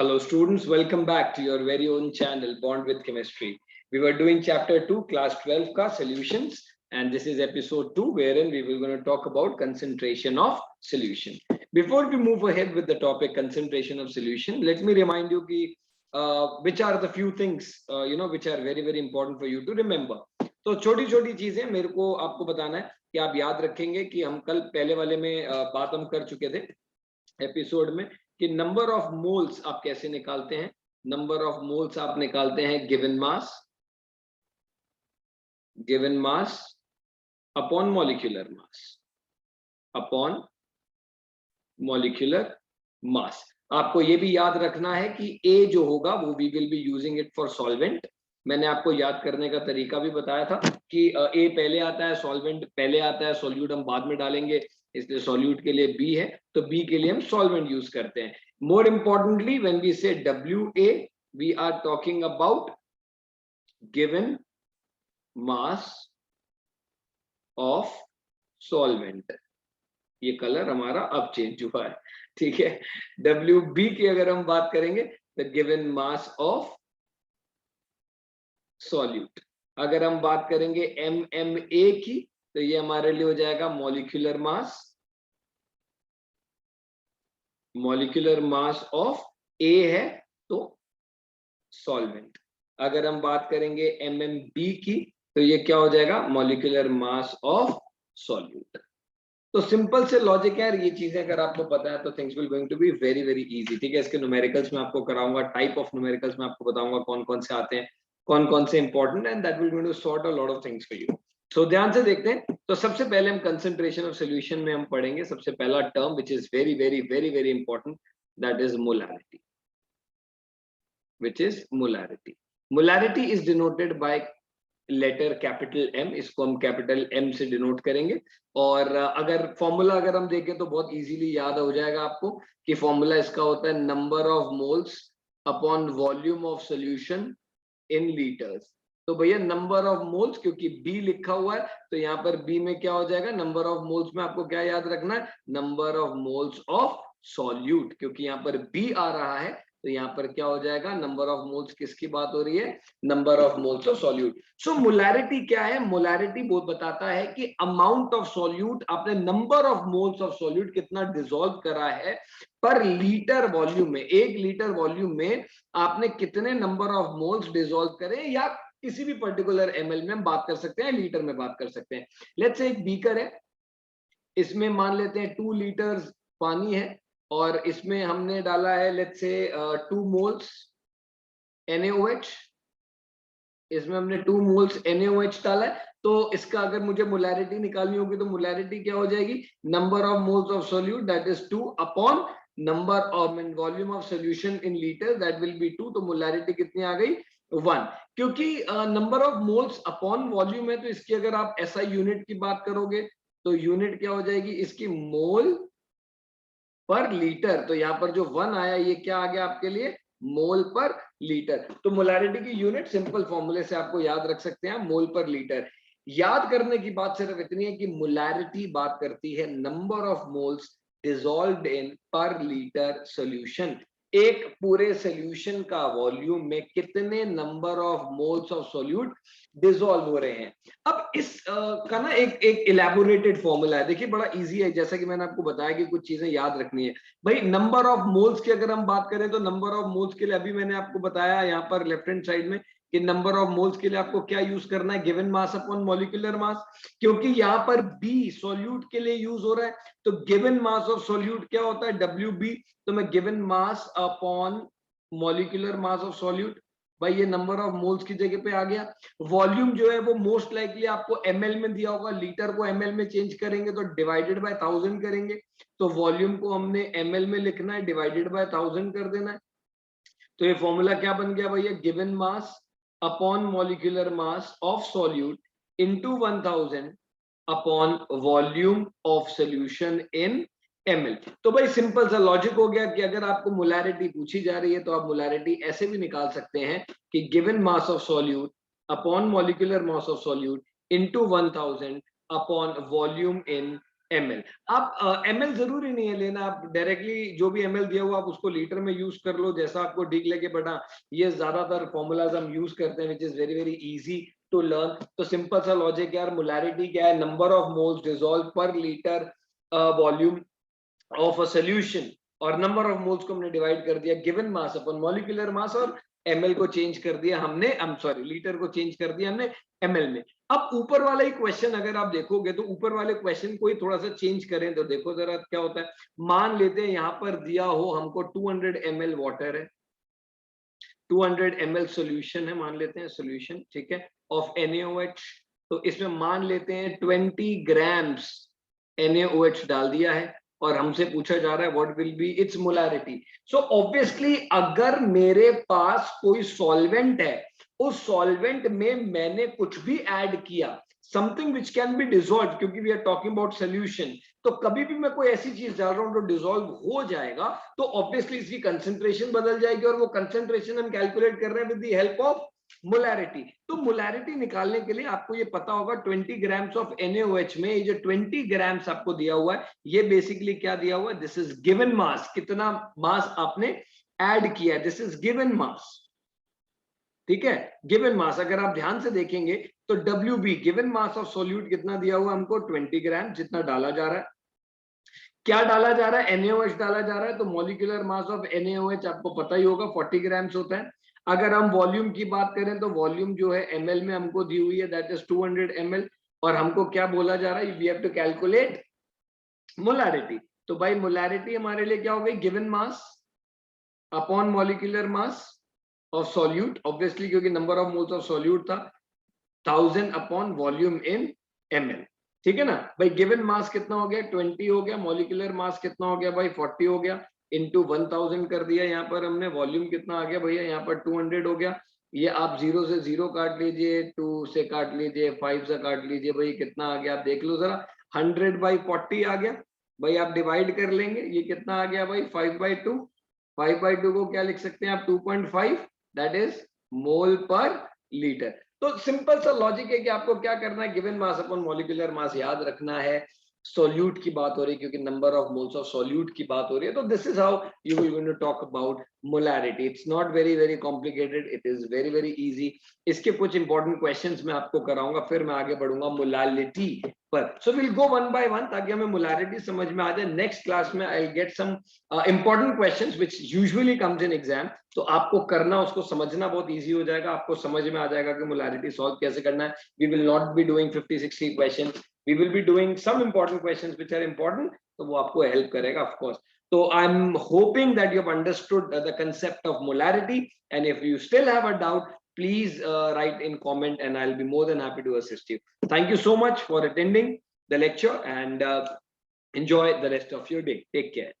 Hello students, welcome back to your very own channel Bond with Chemistry. We were doing chapter 2 class 12 ka solutions, and this is episode 2 wherein we were going to talk about concentration of solution. Before we move ahead with the topic concentration of solution, let me remind you ki, which are the few things which are very very important for you to remember. तो छोटी छोटी चीजें मेरे को आपको बताना है कि आप याद रखेंगे कि हम कल पहले वाले में बात हम कर चुके थे एपिसोड में कि नंबर ऑफ मोल्स आप कैसे निकालते हैं। नंबर ऑफ मोल्स आप निकालते हैं गिवन मास अपॉन मॉलिक्यूलर मास। आपको ये भी याद रखना है कि ए जो होगा वो we will be using it for solvent. मैंने आपको याद करने का तरीका भी बताया था कि ए पहले आता है, सॉल्वेंट पहले आता है, सॉल्यूट हम बाद में डालेंगे, इसलिए सॉल्यूट के लिए बी है तो बी के लिए हम सॉल्वेंट यूज करते हैं। More importantly when we say WA we are talking about given mass of solvent. ये कलर हमारा अब चेंज हुआ है, ठीक है। WB की अगर हम बात करेंगे तो गिवन मास ऑफ सॉल्यूट। अगर हम बात करेंगे MMA की तो ये हमारे लिए हो जाएगा मॉलिक्यूलर मास ऑफ A है तो सॉल्वेंट। अगर हम बात करेंगे MMB की तो ये क्या हो जाएगा मॉलिक्यूलर मास ऑफ सॉल्यूट। तो सिंपल से लॉजिक है, ये चीजें अगर आपको पता है तो things will going to be very very easy, ठीक है। इसके न्यूमेरिकल्स में आपको कराऊंगा, टाइप ऑफ न्यूमेरिकल्स में आपको बताऊंगा कौन कौन से आते हैं, कौन कौन से important, and that will going to sort a lot of things for you. So ध्यान से देखते हैं। तो सबसे पहले हम कंसंट्रेशन ऑफ सॉल्यूशन में हम पढ़ेंगे सबसे पहला term which is very very very very important, that is molarity. Molarity is denoted by letter capital M, इसको हम कैपिटल M से डिनोट करेंगे। और अगर फॉर्मूला अगर हम देखें तो बहुत इजीली याद हो जाएगा आपको कि फॉर्मूला इसका होता है number of moles upon volume of solution in litres. तो भैया नंबर ऑफ मोल्स, क्योंकि B लिखा हुआ है तो यहाँ पर B में क्या हो जाएगा, नंबर ऑफ मोल्स में आपको क्या याद रखना है, number of moles of solute. क्योंकि यहाँ पर B आ रहा है तो यहाँ पर क्या हो जाएगा, नंबर ऑफ मोल्स किसकी बात हो रही है, number of moles of solute. So molarity क्या है, मोलैरिटी वो बताता है कि अमाउंट ऑफ सॉल्यूट, आपने number of moles of solute कितना डिसॉल्व करा है पर लीटर वॉल्यूम में। 1 लीटर वॉल्यूम में आपने कितने नंबर ऑफ मोल्स डिसॉल्व करे, या किसी भी पर्टिकुलर ml में हम बात कर सकते हैं, लीटर में बात कर सकते हैं। लेट्स से एक बीकर है, इसमें मान लेते हैं 2 लीटर्स पानी है और इसमें हमने डाला है लेट्स से 2 मोल्स NaOH। इसमें हमने 2 मोल्स NaOH डाला है, तो इसका अगर मुझे मोलैरिटी निकालनी होगी तो मोलैरिटी क्या हो जाएगी, number of moles of solute that is 2 upon number of volume of solution in litre that will be 2। तो मोलैरिटी कितनी आ गई, 1। क्योंकि number of moles upon volume है तो इसकी अगर आप SI यूनिट की बात करोगे तो यूनिट क्या हो जाएगी इसकी, मोल पर लीटर। तो यहाँ पर जो 1 आया ये क्या आ गया आपके लिए, मोल पर लीटर। तो मोलैरिटी की यूनिट सिंपल फॉर्मूले से आपको याद रख सकते हैं, मोल पर लीटर। याद करने की बात सिर्फ इतनी है कि मोलैरिटी बात करती है नंबर ऑफ मोल्स डिसॉल्व्ड इन पर लीटर सॉल्यूशन। एक पूरे सॉल्यूशन का वॉल्यूम में कितने number of moles of solute dissolve हो रहे हैं। अब इस का ना एक इलैबोरेटेड फॉर्मूला है, देखिए बड़ा इजी है। जैसा कि मैंने आपको बताया कि कुछ चीजें याद रखनी है भाई। नंबर ऑफ मोल्स की अगर हम बात करें तो नंबर ऑफ मोल्स के लिए अभी मैंने आपको बताया यहाँ पर लेफ्ट हैंड साइड में कि नंबर ऑफ मोल्स के लिए आपको क्या यूज करना है, गिवन मास अपॉन मॉलिक्यूलर मास। क्योंकि यहाँ पर B सॉल्यूट के लिए यूज हो रहा है तो गिवन मास ऑफ सॉल्यूट क्या होता है, WB। तो मैं given mass upon molecular mass of solute, भाई ये नंबर ऑफ मोल्स की जगह पे आ गया। वॉल्यूम जो है वो मोस्ट लाइकली आपको ml में दिया होगा, लीटर को ml में चेंज करेंगे तो डिवाइडेड बाय 1000 करेंगे। तो वॉल्यूम को हमने ml में लिखना है, डिवाइडेड बाय 1000 कर देना है। तो ये फॉर्मूला क्या बन गया भैया, given mass upon molecular mass of solute into 1000 upon volume of solution in ml। तो भाई सिंपल सा लॉजिक हो गया कि अगर आपको मोलैरिटी पूछी जा रही है तो आप मोलैरिटी ऐसे भी निकाल सकते हैं कि given mass of solute upon molecular mass of solute into 1000 upon volume in ml। आप ml जरूरी नहीं है लेना, आप डायरेक्टली जो भी ml दिया हुआ आप उसको लीटर में यूज कर लो, जैसा आपको ठीक लगे। बट ये ज्यादातर फॉर्मूलाज हम यूज करते हैं which is very very easy to learn. तो सिंपल सा लॉजिक यार, मोलैरिटी क्या है, नंबर ऑफ मोल्स डिसॉल्व पर litre volume of a solution, और नंबर ऑफ मोल्स को हमने डिवाइड कर दिया गिवन मास अपन मॉलिक्यूलर मास, और ml को चेंज कर दिया हमने, सॉरी लीटर को चेंज कर दिया हमने ml में। अब ऊपर वाला ही क्वेश्चन अगर आप देखोगे तो ऊपर वाले क्वेश्चन को ही थोड़ा सा चेंज करें तो देखो जरा क्या होता है। मान लेते हैं यहाँ पर दिया हो हमको 200 ml वाटर है, 200 ml सॉल्यूशन है, मान लेते हैं सॉल्यूशन, ठीक है, ऑफ NaOH। तो इसमें मान लेते हैं 20 ग्राम्स NaOH डाल दिया है, और हमसे पूछा जा रहा है what will be it's molarity. So obviously अगर मेरे पास कोई सॉल्वेंट है, उस सॉल्वेंट में मैंने कुछ भी ऐड किया, something which can be dissolve, क्योंकि we are talking about solution, तो कभी भी मैं कोई ऐसी चीज डाल रहा हूं जो डिसॉल्व हो जाएगा, तो ऑब्वियसली इसकी कंसेंट्रेशन बदल जाएगी, और वो कंसेंट्रेशन हम कैलकुलेट कर रहे हैं with the help of molarity. तो मोलैरिटी निकालने के लिए आपको ये पता होगा 20 ग्राम्स ऑफ NaOH में ये जो 20 ग्राम्स आपको दिया हुआ है, ये बेसिकली क्या दिया हुआ है, दिस इज गिवन मास, कितना मास आपने ऐड किया है, दिस इज गिवन मास, ठीक है, गिवन मास। अगर आप ध्यान से देखेंगे तो WB given mass of solute कितना दिया हुआ हमको, 20 ग्राम, जितना डाला जा रहा है, क्या डाला जा रहा है, NaOH डाला जा रहा है, तो मॉलिक्यूलर मास ऑफ NaOH आपको पता ही होगा 40 ग्राम्स होता है। अगर हम वॉल्यूम की बात करें तो वॉल्यूम जो है ml में हमको दी हुई है, दैट इज 200 ml, और हमको क्या बोला जा रहा है, we have to calculate molarity. तो भाई मोलैरिटी हमारे लिए क्या हो गई, given mass upon molecular mass of solute, obviously क्योंकि number of moles of solute था 1000 अपॉन वॉल्यूम इन ml, ठीक है ना भाई। गिवन मास कितना हो गया, 20 हो गया, मॉलिक्यूलर मास कितना हो गया भाई, 40 हो गया, इंटू 1000 कर दिया यहाँ पर हमने, वॉल्यूम कितना आ गया भैया यहाँ पर 200 हो गया। ये आप 0 से 0 काट लीजिए, 2 से काट लीजिए, 5 से काट लीजिए, भाई कितना आ गया आप देख लो जरा, 100/40 आ गया भाई। आप डिवाइड कर लेंगे, ये कितना आ गया भाई, 5/2, 5/2 को क्या लिख सकते हैं आप, 2.5, दैट इज मोल पर लीटर। तो सिंपल सा लॉजिक है कि आपको क्या करना है, गिवन मास अपॉन मॉलिक्यूलर मास याद रखना है। सोल्यूट की बात हो रही है क्योंकि number of moles of solute की बात हो रही है, तो this is how you will going to talk about molarity. It's not very very complicated, it is very very easy. इसके कुछ इंपॉर्टेंट क्वेश्चंस मैं आपको कराऊंगा, फिर मैं आगे बढ़ूंगा मोलैलिटी पर। So will go one by one ताकि हमें मोलैरिटी समझ में आ जाए। नेक्स्ट क्लास में I get some important questions which usually comes in exam, तो आपको करना, उसको समझना बहुत इजी हो जाएगा, आपको समझ में आ जाएगा कि मोलैरिटी सॉल्व कैसे करना है। We will not be doing 50-60 questions, we will be doing some important questions which are important, तो वो आपको help करेगा of course। So I'm hoping that you've understood the concept of molarity, and if you still have a doubt, please write in comment and I'll be more than happy to assist you. Thank you so much for attending the lecture, and enjoy the rest of your day. Take care.